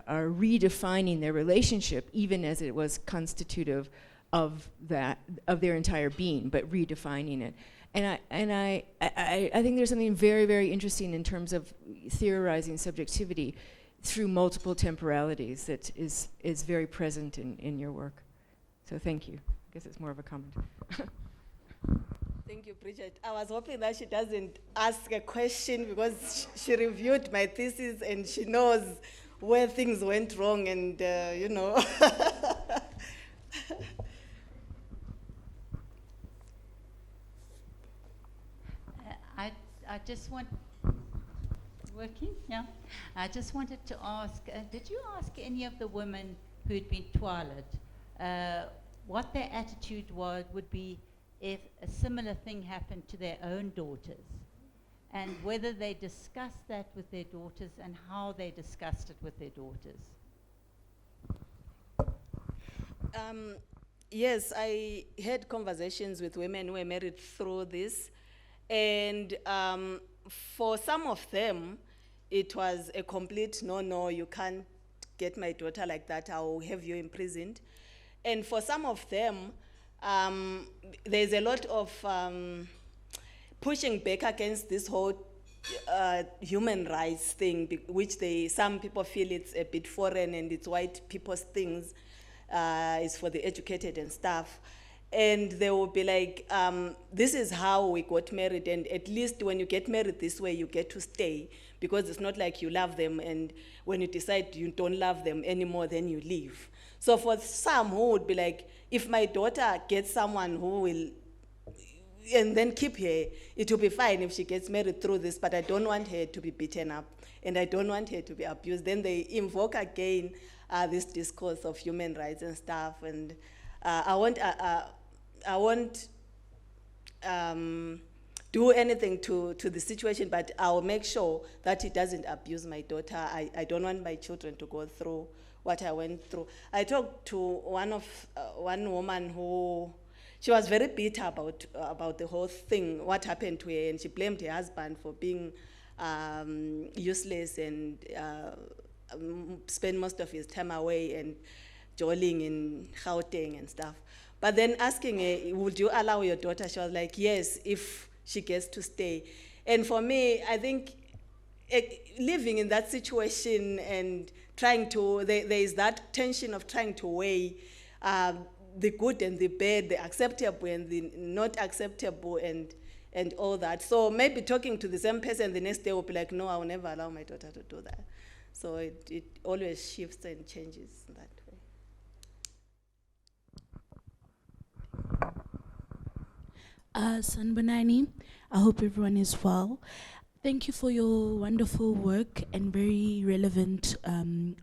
redefining their relationship, even as it was constitutive of their entire being, but redefining it. And I think there's something very, very interesting in terms of theorizing subjectivity through multiple temporalities that is very present in your work. So thank you. I guess it's more of a comment. Thank you, Bridget. I was hoping that she doesn't ask a question because she reviewed my thesis and she knows where things went wrong and, I just want, working, yeah? I just wanted to ask, did you ask any of the women who'd been thwalwa'ed what their attitude would be if a similar thing happened to their own daughters, and whether they discussed that with their daughters and how they discussed it with their daughters? Yes, I had conversations with women who were married through this. And for some of them, it was a complete no, you can't get my daughter like that, I'll have you imprisoned. And for some of them, there's a lot of pushing back against this whole human rights thing, which some people feel it's a bit foreign and it's white people's things, it's for the educated and stuff. And they will be like, this is how we got married, and at least when you get married this way, you get to stay, because it's not like you love them, and when you decide you don't love them anymore, then you leave. So for some who would be like, if my daughter gets someone who will and then keep her. It will be fine if she gets married through this, but I don't want her to be beaten up, and I don't want her to be abused. Then they invoke again this discourse of human rights and stuff, and I won't do anything to the situation, but I'll make sure that he doesn't abuse my daughter. I don't want my children to go through what I went through. I talked to one woman who, she was very bitter about the whole thing, what happened to her, and she blamed her husband for being useless and spend most of his time away and jolling in Gauteng and stuff. But then asking her, would you allow your daughter? She was like, yes, if she gets to stay. And for me, I think living in that situation and trying to, there is that tension of trying to weigh the good and the bad, the acceptable and the not acceptable, and all that. So maybe talking to the same person the next day will be like, no, I will never allow my daughter to do that. So it always shifts and changes in that way. Sanbonani, I hope everyone is well. Thank you for your wonderful work and very relevant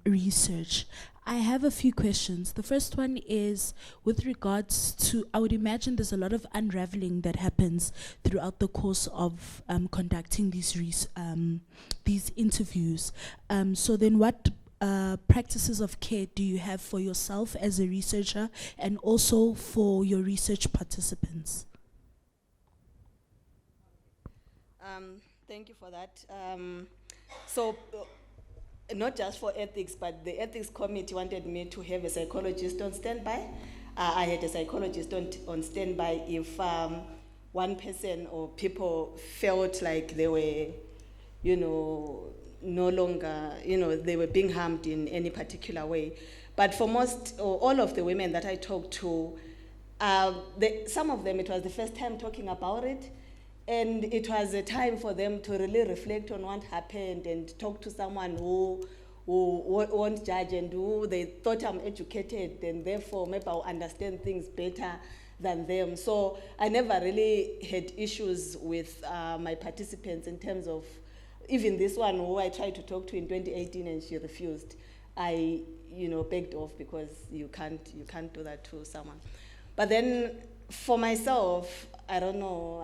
research. I have a few questions. The first one is with regards to, I would imagine there's a lot of unraveling that happens throughout the course of conducting these interviews. So then what practices of care do you have for yourself as a researcher and also for your research participants? Thank you for that. Not just for ethics, but the ethics committee wanted me to have a psychologist on standby. I had a psychologist on standby if one person or people felt like they were, no longer, they were being harmed in any particular way. But for most, or all of the women that I talked to, some of them, it was the first time talking about it. And it was a time for them to really reflect on what happened and talk to someone who won't judge and who they thought I'm educated and therefore maybe I'll understand things better than them. So I never really had issues with my participants in terms of, even this one who I tried to talk to in 2018 and she refused. I, begged off because you can't do that to someone. But then for myself, I don't know,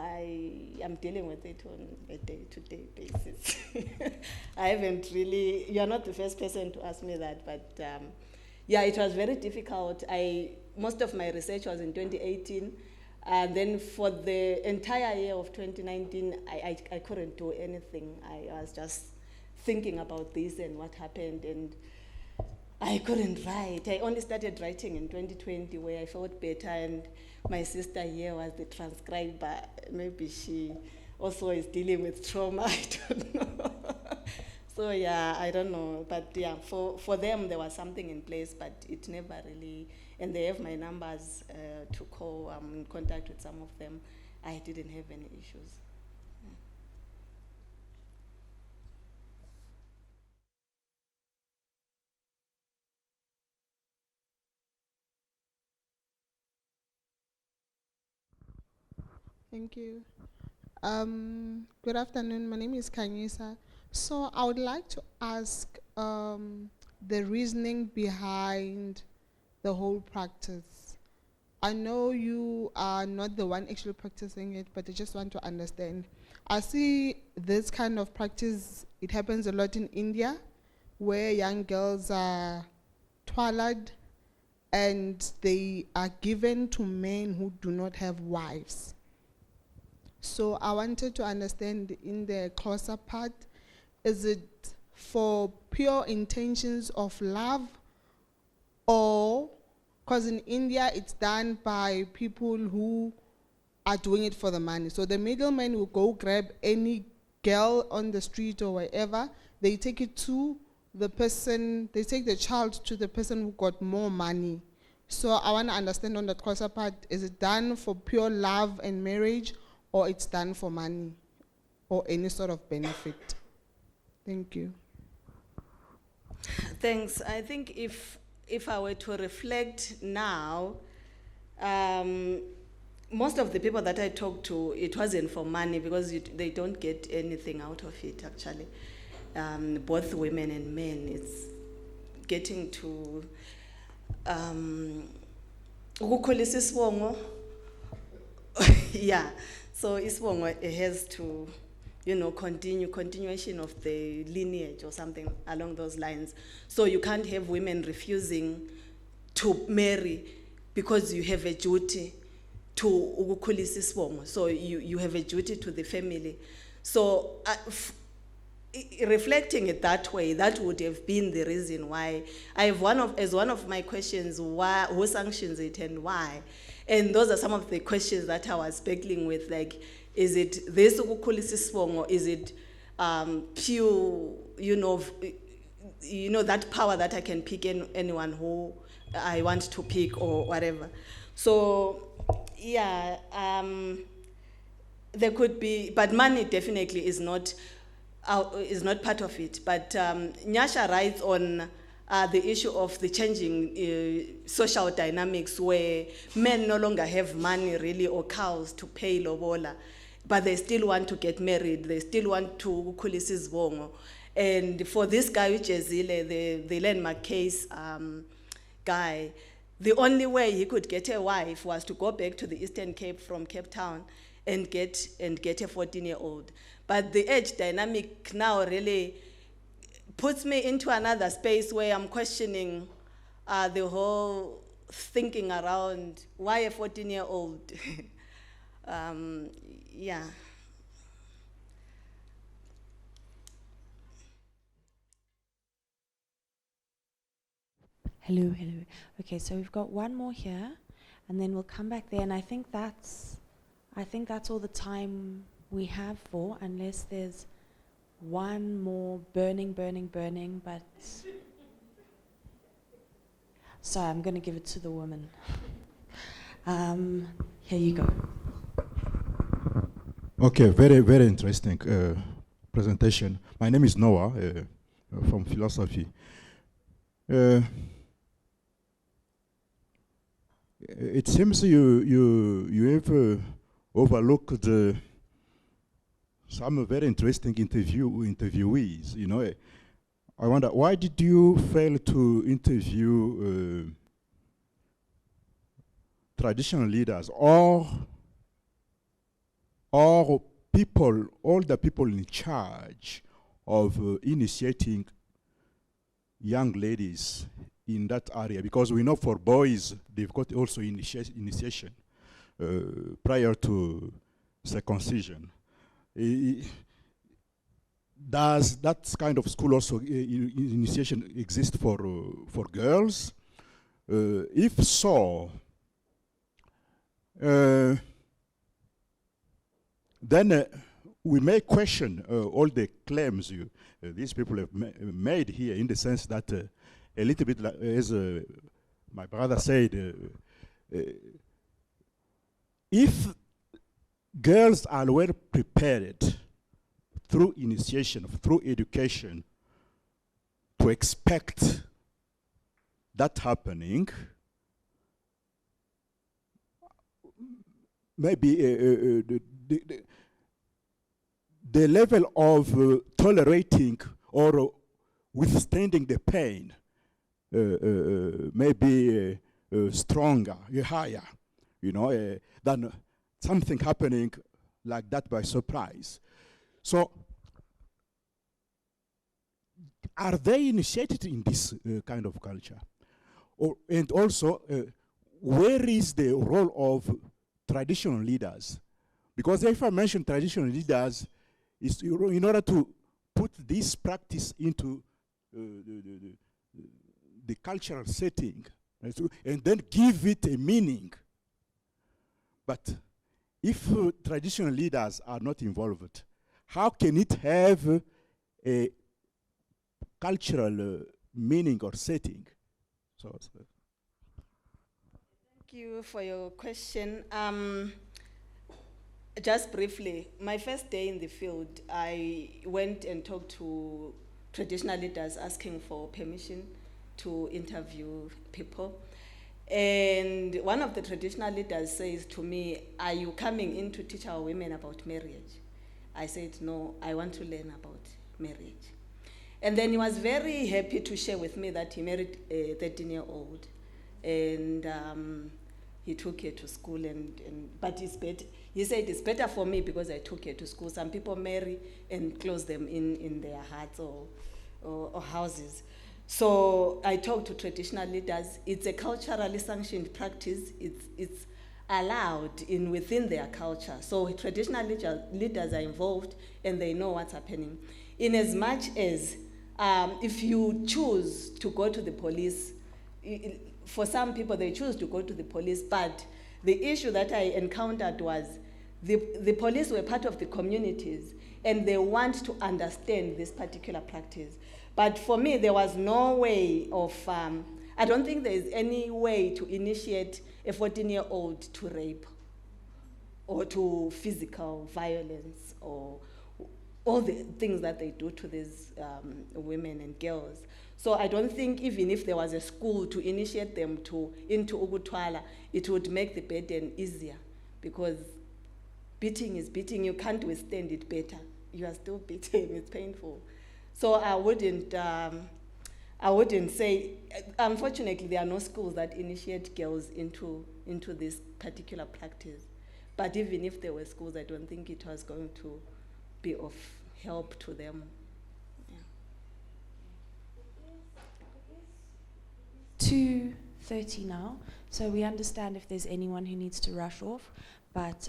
I'm dealing with it on a day-to-day basis. I haven't really, you're not the first person to ask me that, but yeah, it was very difficult. Most of my research was in 2018, and then for the entire year of 2019, I couldn't do anything. I was just thinking about this and what happened, and I couldn't write. I only started writing in 2020 where I felt better, and my sister here was the transcriber. Maybe she also is dealing with trauma, I don't know. So yeah, I don't know. But yeah, for them there was something in place, but it never really, and they have my numbers to call. I'm in contact with some of them. I didn't have any issues. Thank you. Good afternoon. My name is Kanyisa. So I would like to ask the reasoning behind the whole practice. I know you are not the one actually practicing it, but I just want to understand. I see this kind of practice, it happens a lot in India, where young girls are thwalwa'ed and they are given to men who do not have wives. So I wanted to understand in the closer part, is it for pure intentions of love, or, because in India it's done by people who are doing it for the money. So the middleman will go grab any girl on the street or wherever, they take it to the person, they take the child to the person who got more money. So I want to understand on the closer part, is it done for pure love and marriage, or it's done for money or any sort of benefit? Thank you. Thanks. I think if I were to reflect now, most of the people that I talked to, it wasn't for money because they don't get anything out of it, actually. Both women and men, it's getting to ukukhulisa isibongo. Yeah, so isibongo has to, continuation of the lineage or something along those lines. So you can't have women refusing to marry because you have a duty to ukukhulisa isibongo. So you have a duty to the family. So reflecting it that way, that would have been the reason why I have one of my questions, who sanctions it and why? And those are some of the questions that I was battling with, like, is it this ukukhulisa isibongo? Is it pure, that power that I can pick anyone who I want to pick or whatever? So yeah, there could be, but money definitely is not part of it. But Nyasha writes on the issue of the changing social dynamics where men no longer have money really or cows to pay lobola, but they still want to get married, they still want to khulisa isibongo. And for this guy, which is the landmark case guy, the only way he could get a wife was to go back to the Eastern Cape from Cape Town and get a 14-year-old. But the age dynamic now really puts me into another space where I'm questioning the whole thinking around why a 14-year-old. Yeah. Hello. Okay, so we've got one more here, and then we'll come back there. And I think that's all the time we have for, unless there's one more burning. But sorry, I'm going to give it to the woman. Here you go. Okay, very, very interesting presentation. My name is Noah from philosophy. It seems you have overlooked some very interesting interviewees. I wonder, why did you fail to interview traditional leaders or people, all the people in charge of initiating young ladies in that area? Because we know for boys, they've got also initiation prior to circumcision. Does that kind of school also initiation exist for girls? If so, then we may question all the claims these people have made here, in the sense that a little bit like, as my brother said, if girls are well prepared through initiation, through education, to expect that happening, maybe the level of tolerating or withstanding the pain may be stronger, higher, than something happening like that by surprise. So, are they initiated in this kind of culture? And also, where is the role of traditional leaders? Because if I mention traditional leaders, it's in order to put this practice into the cultural setting, right, and then give it a meaning. But if traditional leaders are not involved, how can it have a cultural meaning or setting? So, thank you for your question. Just briefly, my first day in the field, I went and talked to traditional leaders asking for permission to interview people. And one of the traditional leaders says to me, "Are you coming in to teach our women about marriage?" I said, "No, I want to learn about marriage." And then he was very happy to share with me that he married a 13-year-old. And he took her to school, but he said it's better for me because I took her to school. Some people marry and close them in their hearts or houses. So I talked to traditional leaders. It's a culturally sanctioned practice. It's allowed within their culture. So traditional leaders are involved and they know what's happening. In as much as if you choose to go to the police, for some people they choose to go to the police, but the issue that I encountered was the police were part of the communities and they want to understand this particular practice. But for me, there was no way of, I don't think there is any way to initiate a 14-year-old to rape or to physical violence or all the things that they do to these women and girls. So I don't think even if there was a school to initiate them into Ukuthwala, it would make the burden easier, because beating is beating. You can't withstand it better. You are still beating. It's painful. So I wouldn't say, unfortunately, there are no schools that initiate girls into this particular practice. But even if there were schools, I don't think it was going to be of help to them. Yeah. 2:30 now, so we understand if there's anyone who needs to rush off. But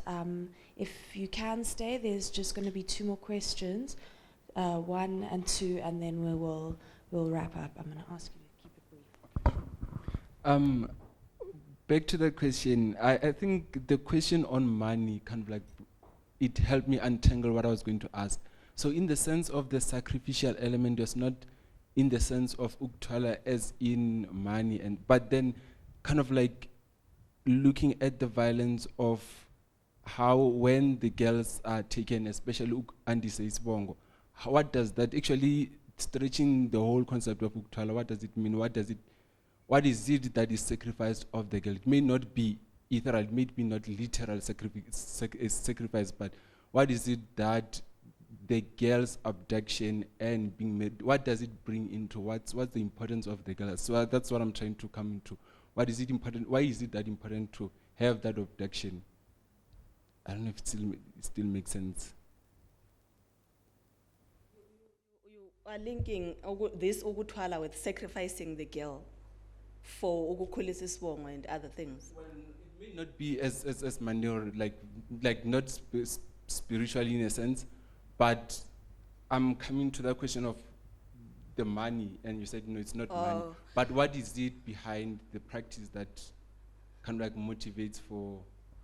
if you can stay, there's just going to be 2 more questions. 1 and 2, and then we'll wrap up. I'm going to ask you to keep it brief. Back to the question, I think the question on money kind of like, it helped me untangle what I was going to ask. So in the sense of the sacrificial element, was not in the sense of Ukuthwala as in money, but then kind of like looking at the violence of how when the girls are taken, especially Andi says Bongo, what does that actually, stretching the whole concept of Ukuthwala, what does it mean? What is it that is sacrificed of the girl? It may not be literal, it may be not literal sacrifice, but what is it that the girl's abduction and being made, what does it bring into, what's the importance of the girl? So that's what I'm trying to come into. What is it important, why is it that important to have that abduction? I don't know if it still makes sense. You are linking this Ukuthwala with sacrificing the girl for ukukhulisa isibongo and other things. Well, it may not be as manure, like not spiritually in a sense, but I'm coming to that question of the money, and you said no, it's not money. But what is it behind the practice that kind of like motivates for?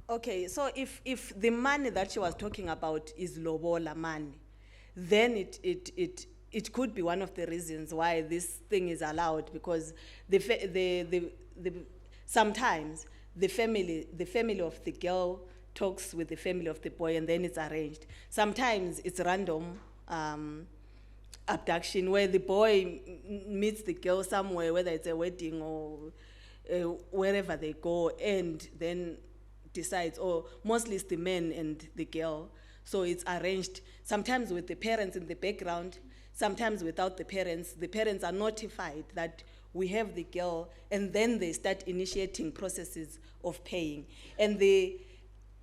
Okay, so if the money that she was talking about is lobola money, then it could be one of the reasons why this thing is allowed, because sometimes the family of the girl talks with the family of the boy and then it's arranged. Sometimes it's random abduction where the boy meets the girl somewhere, whether it's a wedding or wherever they go, and then decides, or mostly it's the man and the girl. So it's arranged, sometimes with the parents in the background, sometimes without the parents. The parents are notified that we have the girl, and then they start initiating processes of paying. And the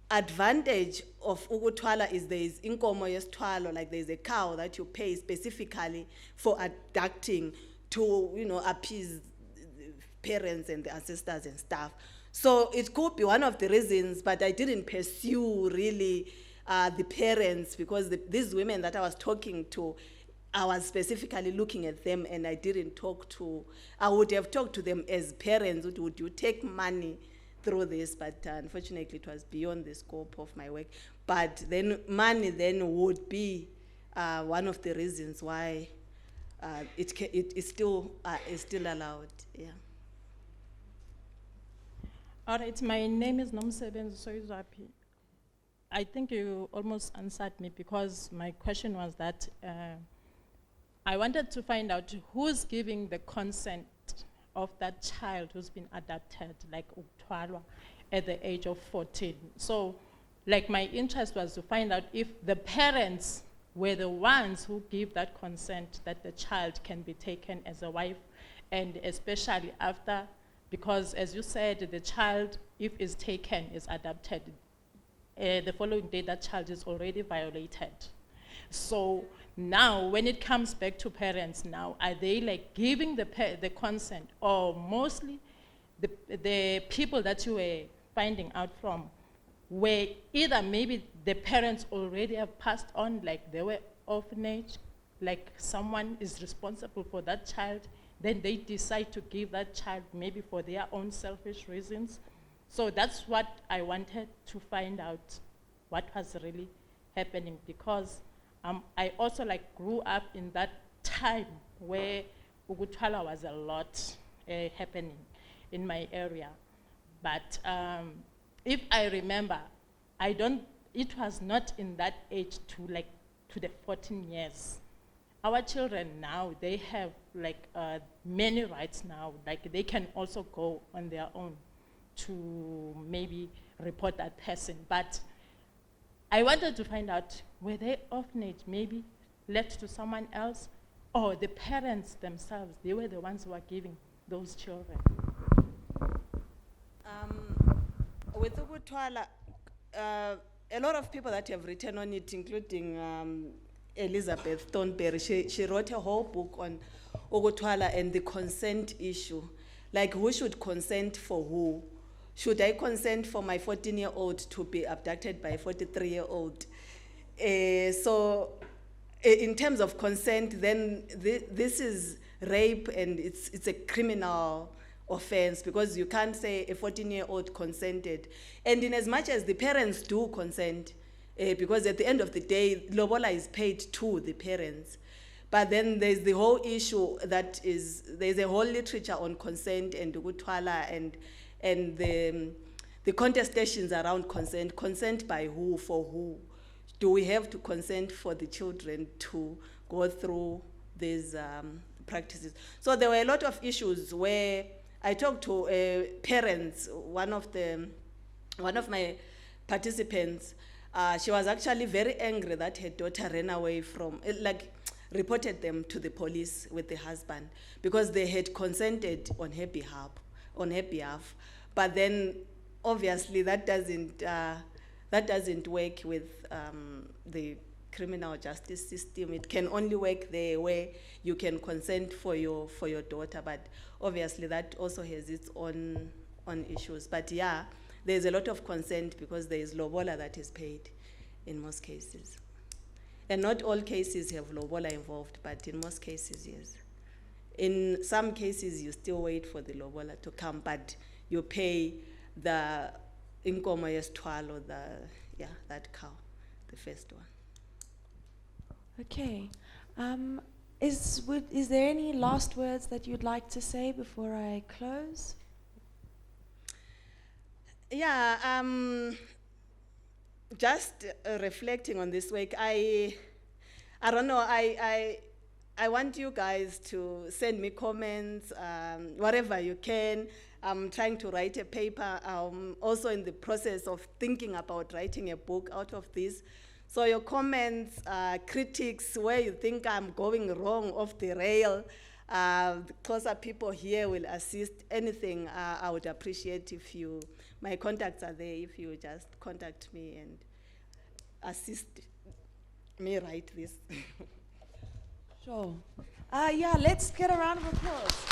advantage of Ukuthwala is there is inkomo yesithwalo, like there's a cow that you pay specifically for abducting to, appease parents and the ancestors and stuff. So it could be one of the reasons, but I didn't pursue really the parents, because these women that I was talking to, I was specifically looking at them, and I didn't I would have talked to them as parents. Would you take money through this? But unfortunately, it was beyond the scope of my work. But then money then would be one of the reasons why it is still allowed. Yeah. All right, my name is Nomsebenzi Soizwapi. I think you almost answered me, because my question was that I wanted to find out who's giving the consent of that child who's been adopted, like Ukuthwala, at the age of 14. So, like, my interest was to find out if the parents were the ones who give that consent that the child can be taken as a wife, and especially after, because as you said, the child, if is taken, is adopted, the following day that child is already violated. So now, when it comes back to parents now, are they like giving the consent, or mostly the people that you were finding out from were either maybe the parents already have passed on, like they were orphanage, like someone is responsible for that child, then they decide to give that child maybe for their own selfish reasons. So that's what I wanted to find out, what was really happening, because I also like grew up in that time where Ukuthwala was a lot happening in my area. But if I remember, it was not in that age to the 14 years. Our children now, they have like many rights now, like they can also go on their own to maybe report that person. But I wanted to find out, were they orphanage maybe left to someone else, or the parents themselves, they were the ones who were giving those children? With Ukuthwala, a lot of people that have written on it, including Elizabeth Thornberry, she wrote a whole book on Ukuthwala and the consent issue. Like, who should consent for who? Should I consent for my 14-year-old to be abducted by a 43-year-old? So in terms of consent, then this is rape, and it's a criminal offense, because you can't say a 14-year-old consented. And in as much as the parents do consent, because at the end of the day, lobola is paid to the parents. But then there's the whole issue that there's a whole literature on consent and Ukuthwala and the contestations around consent. Consent by who, for who? Do we have to consent for the children to go through these practices? So there were a lot of issues where I talked to parents. One of my participants, she was actually very angry that her daughter ran away from, reported them to the police with the husband because they had consented on her behalf. But then, obviously, that doesn't work with the criminal justice system. It can only work there where you can consent for your daughter, but obviously that also has its own issues. But yeah, there's a lot of consent because there is lobola that is paid in most cases. And not all cases have lobola involved, but in most cases, yes. In some cases, you still wait for the lobola to come, but you pay the inkomo yesithwalo, that cow, the first one. Okay. Is there any last words that you'd like to say before I close? Yeah, just reflecting on this week, I don't know, I want you guys to send me comments, whatever you can. I'm trying to write a paper. I'm also in the process of thinking about writing a book out of this. So your comments, critics, where you think I'm going wrong, off the rail, the closer people here will assist. Anything, I would appreciate if my contacts are there, if you just contact me and assist me write this. Sure. Yeah, let's get a round of applause.